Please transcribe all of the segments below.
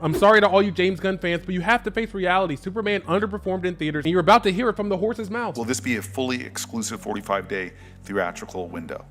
I'm sorry to all you James Gunn fans, but you have to face reality. Superman underperformed in theaters, and you're about to hear it from the horse's mouth. Will this be a fully exclusive 45-day theatrical window?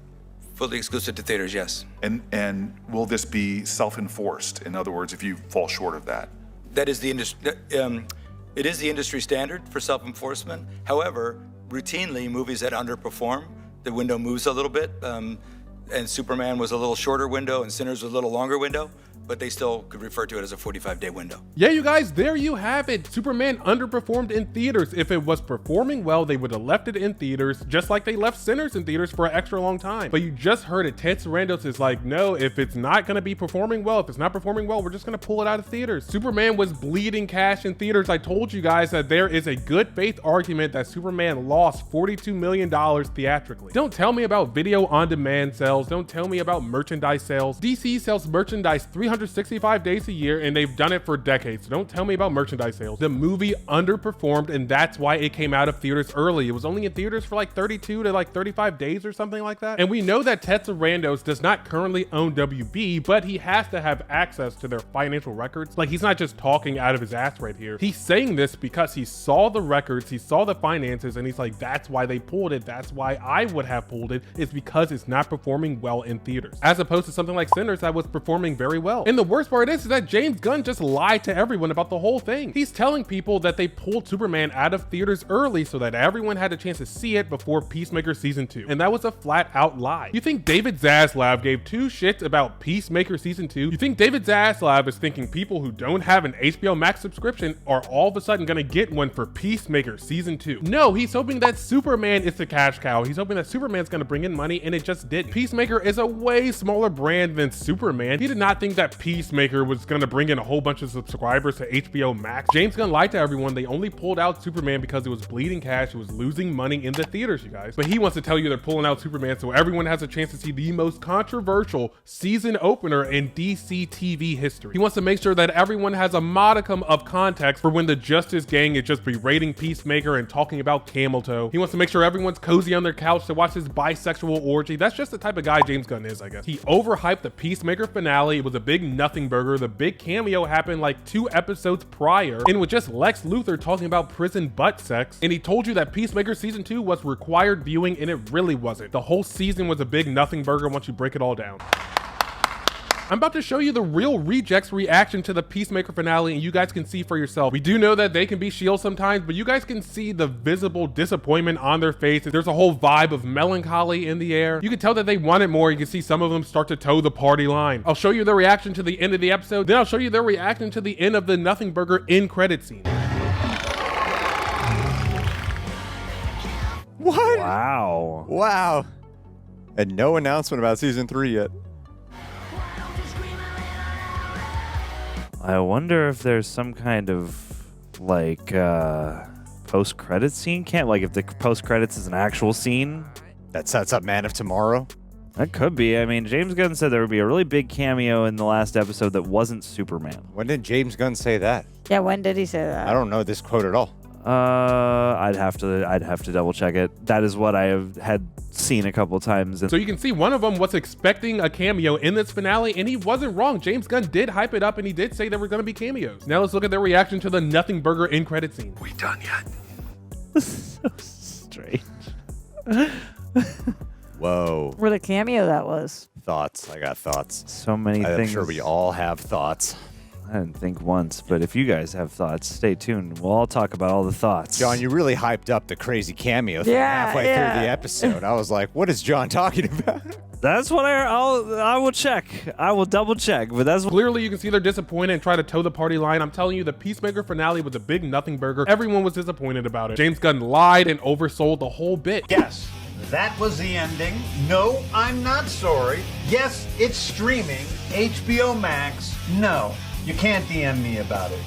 Fully exclusive to theaters, yes. And will this be self-enforced? In other words, if you fall short of that? That is the industry. It is the industry standard for self-enforcement. However, routinely, movies that underperform, the window moves a little bit. And Superman was a little shorter window, and Sinners was a little longer window, but they still could refer to it as a 45-day window. Yeah, you guys, there you have it. Superman underperformed in theaters. If it was performing well, they would have left it in theaters, just like they left Sinners in theaters for an extra long time. But you just heard it. Ted Sarandos is like, no, if it's not going to be performing well, if it's not performing well, we're just going to pull it out of theaters. Superman was bleeding cash in theaters. I told you guys that there is a good faith argument that Superman lost $42 million theatrically. Don't tell me about video on demand sales. Don't tell me about merchandise sales. DC sells merchandise 365 days a year, and they've done it for decades. So don't tell me about merchandise sales. The movie underperformed, and that's why it came out of theaters early. It was only in theaters for like 32 to like 35 days or something like that. And we know that Ted Sarandos does not currently own WB, but he has to have access to their financial records. Like, he's not just talking out of his ass right here. He's saying this because he saw the records, he saw the finances, and he's like, that's why they pulled it. That's why I would have pulled it. It's because it's not performing well in theaters, as opposed to something like Sinners that was performing very well. And the worst part is that James Gunn just lied to everyone about the whole thing. He's telling people that they pulled Superman out of theaters early so that everyone had a chance to see it before Peacemaker season 2. And that was a flat out lie. You think David Zaslav gave two shits about Peacemaker season 2? You think David Zaslav is thinking people who don't have an HBO Max subscription are all of a sudden gonna get one for Peacemaker season 2? No, he's hoping that Superman is the cash cow. He's hoping that Superman's gonna bring in money, and it just didn't. Peacemaker is a way smaller brand than Superman. He did not think that Peacemaker was gonna bring in a whole bunch of subscribers to HBO Max. James Gunn lied to everyone. They only pulled out Superman because it was bleeding cash. It was losing money in the theaters, you guys. But he wants to tell you they're pulling out Superman so everyone has a chance to see the most controversial season opener in DC TV history. He wants to make sure that everyone has a modicum of context for when the Justice Gang is just berating Peacemaker and talking about camel toe. He wants to make sure everyone's cozy on their couch to watch his bisexual orgy. That's just the type of guy James Gunn is, I guess. He overhyped the Peacemaker finale. It was a big nothing burger. The big cameo happened like 2 episodes prior, and with just Lex Luthor talking about prison butt sex. And he told you that Peacemaker season 2 was required viewing, and it really wasn't. The whole season was a big nothing burger once you break it all down. I'm about to show you the real rejects reaction to the Peacemaker finale, and you guys can see for yourself. We do know that they can be shields sometimes, but you guys can see the visible disappointment on their faces. There's a whole vibe of melancholy in the air. You can tell that they wanted more. You can see some of them start to toe the party line. I'll show you their reaction to the end of the episode, then I'll show you their reaction to the end of the nothing burger end credit scene. What? Wow. Wow. And no announcement about season 3 yet. I wonder if there's some kind of like post-credits scene. Can't like if the post-credits is an actual scene. That sets up Man of Tomorrow. That could be. I mean, James Gunn said there would be a really big cameo in the last episode that wasn't Superman. When did James Gunn say that? Yeah, when did he say that? I don't know this quote at all. I'd have to double check it. That is what I had seen a couple times. So you can see one of them was expecting a cameo in this finale, and he wasn't wrong. James Gunn did hype it up, and he did say there were going to be cameos. Now let's look at their reaction to the nothing burger end credit scene. We done yet? So strange. Whoa. What a cameo that was. Thoughts. I got thoughts. So many things. I'm sure we all have thoughts. I didn't think once, but if you guys have thoughts, stay tuned. We'll all talk about all the thoughts. John, you really hyped up the crazy cameo thing halfway through the episode. I was like, what is John talking about? That's what I will check. I will double check, but that's clearly you can see they're disappointed and try to toe the party line. I'm telling you, the Peacemaker finale was a big nothing burger. Everyone was disappointed about it. James Gunn lied and oversold the whole bit. Yes, that was the ending. No, I'm not sorry. Yes, it's streaming. HBO Max. No, you can't DM me about it.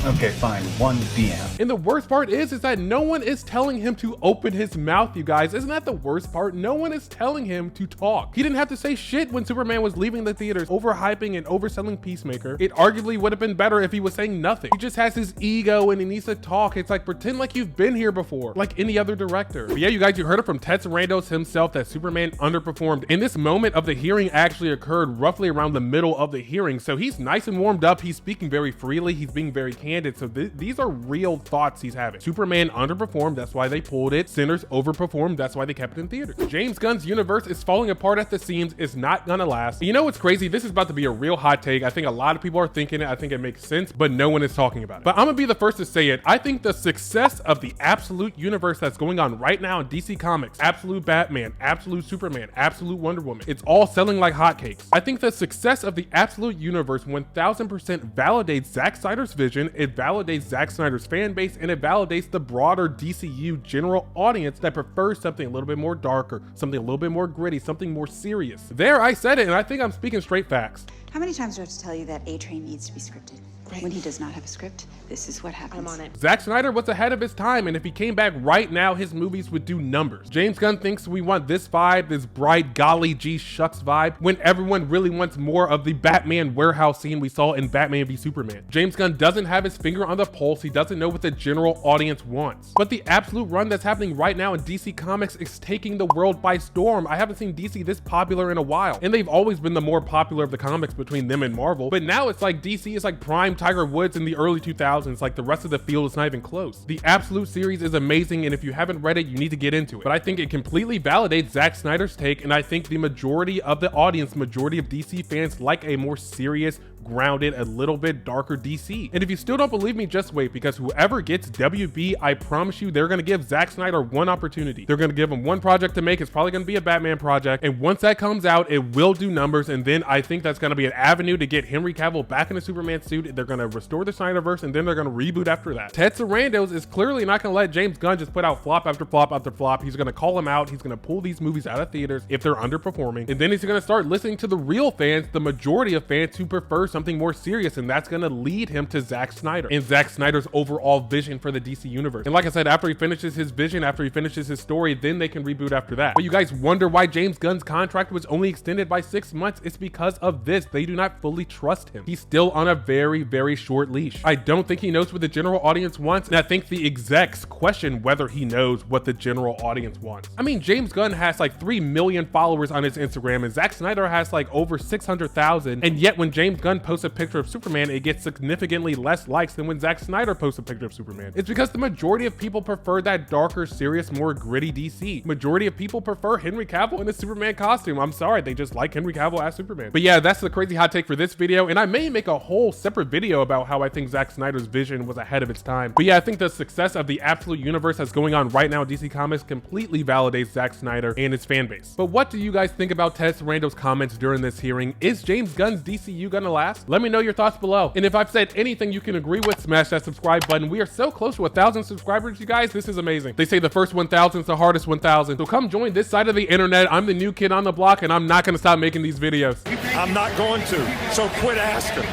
Okay, fine, 1 p.m. And the worst part is that no one is telling him to open his mouth, you guys. Isn't that the worst part? No one is telling him to talk. He didn't have to say shit when Superman was leaving the theaters, overhyping and overselling Peacemaker. It arguably would have been better if he was saying nothing. He just has his ego and he needs to talk. It's like, pretend like you've been here before, like any other director. But yeah, you guys, you heard it from Ted Sarandos himself that Superman underperformed. And this moment of the hearing actually occurred roughly around the middle of the hearing. So he's nice and warmed up. He's speaking very freely. He's being very candid. So these are real thoughts he's having. Superman underperformed. That's why they pulled it. Sinners overperformed. That's why they kept it in theaters. James Gunn's universe is falling apart at the seams. It's not gonna last. You know what's crazy? This is about to be a real hot take. I think a lot of people are thinking it. I think it makes sense, but no one is talking about it. But I'm gonna be the first to say it. I think the success of the absolute universe that's going on right now in DC Comics, absolute Batman, absolute Superman, absolute Wonder Woman, it's all selling like hotcakes. I think the success of the absolute universe 1000% validates Zack Snyder's vision, it validates Zack Snyder's fan base, and it validates the broader DCU general audience that prefers something a little bit more darker, something a little bit more gritty, something more serious. There, I said it, and I think I'm speaking straight facts. How many times do I have to tell you that A-Train needs to be scripted? When he does not have a script, this is what happens. I'm on it. Zack Snyder was ahead of his time, and if he came back right now, his movies would do numbers. James Gunn thinks we want this vibe, this bright golly gee shucks vibe, when everyone really wants more of the Batman warehouse scene we saw in Batman v Superman. James Gunn doesn't have his finger on the pulse. He doesn't know what the general audience wants. But the absolute run that's happening right now in DC Comics is taking the world by storm. I haven't seen DC this popular in a while, and they've always been the more popular of the comics between them and Marvel. But now it's like DC is like prime Tiger Woods in the early 2000s, like the rest of the field is not even close. The absolute series is amazing, and if you haven't read it, you need to get into it. But I think it completely validates Zack Snyder's take, and I think the majority of the audience, majority of DC fans like a more serious, grounded, a little bit darker DC. And if you still don't believe me, just wait, because whoever gets WB, I promise you, they're gonna give Zack Snyder one opportunity. They're gonna give him one project to make. It's probably gonna be a Batman project, and once that comes out, it will do numbers, and then I think that's gonna be an avenue to get Henry Cavill back in a Superman suit. They're gonna restore the Snyderverse, and then they're gonna reboot after that. Ted Sarandos is clearly not gonna let James Gunn just put out flop after flop after flop. He's gonna call him out. He's gonna pull these movies out of theaters if they're underperforming, and then he's gonna start listening to the real fans, the majority of fans who prefer something more serious, and that's gonna lead him to Zack Snyder and Zack Snyder's overall vision for the DC universe. And like I said, after he finishes his vision, after he finishes his story, then they can reboot after that. But you guys wonder why James Gunn's contract was only extended by 6 months. It's because of this. They do not fully trust him. He's still on a very, very short leash. I don't think he knows what the general audience wants, and I think the execs question whether he knows what the general audience wants. I mean, James Gunn has like 3 million followers on his Instagram, and Zack Snyder has like over 600,000, and yet when James Gunn posts a picture of Superman, it gets significantly less likes than when Zack Snyder posts a picture of Superman. It's because the majority of people prefer that darker, serious, more gritty DC. Majority of people prefer Henry Cavill in a Superman costume. I'm sorry, they just like Henry Cavill as Superman. But yeah, that's the crazy hot take for this video, and I may make a whole separate video about how I think Zack Snyder's vision was ahead of its time. But yeah, I think the success of the absolute universe that's going on right now in DC Comics completely validates Zack Snyder and his fan base. But what do you guys think about Ted Sarandos' comments during this hearing? Is James Gunn's DCU gonna last? Let me know your thoughts below. And if I've said anything you can agree with, smash that subscribe button. We are so close to 1,000 subscribers, you guys. This is amazing. They say the first 1,000 is the hardest 1,000. So come join this side of the internet. I'm the new kid on the block, and I'm not gonna stop making these videos. I'm not going to, so quit asking.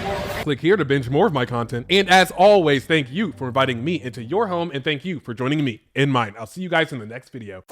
Click here to binge more of my content. And as always, thank you for inviting me into your home, and thank you for joining me in mine. I'll see you guys in the next video.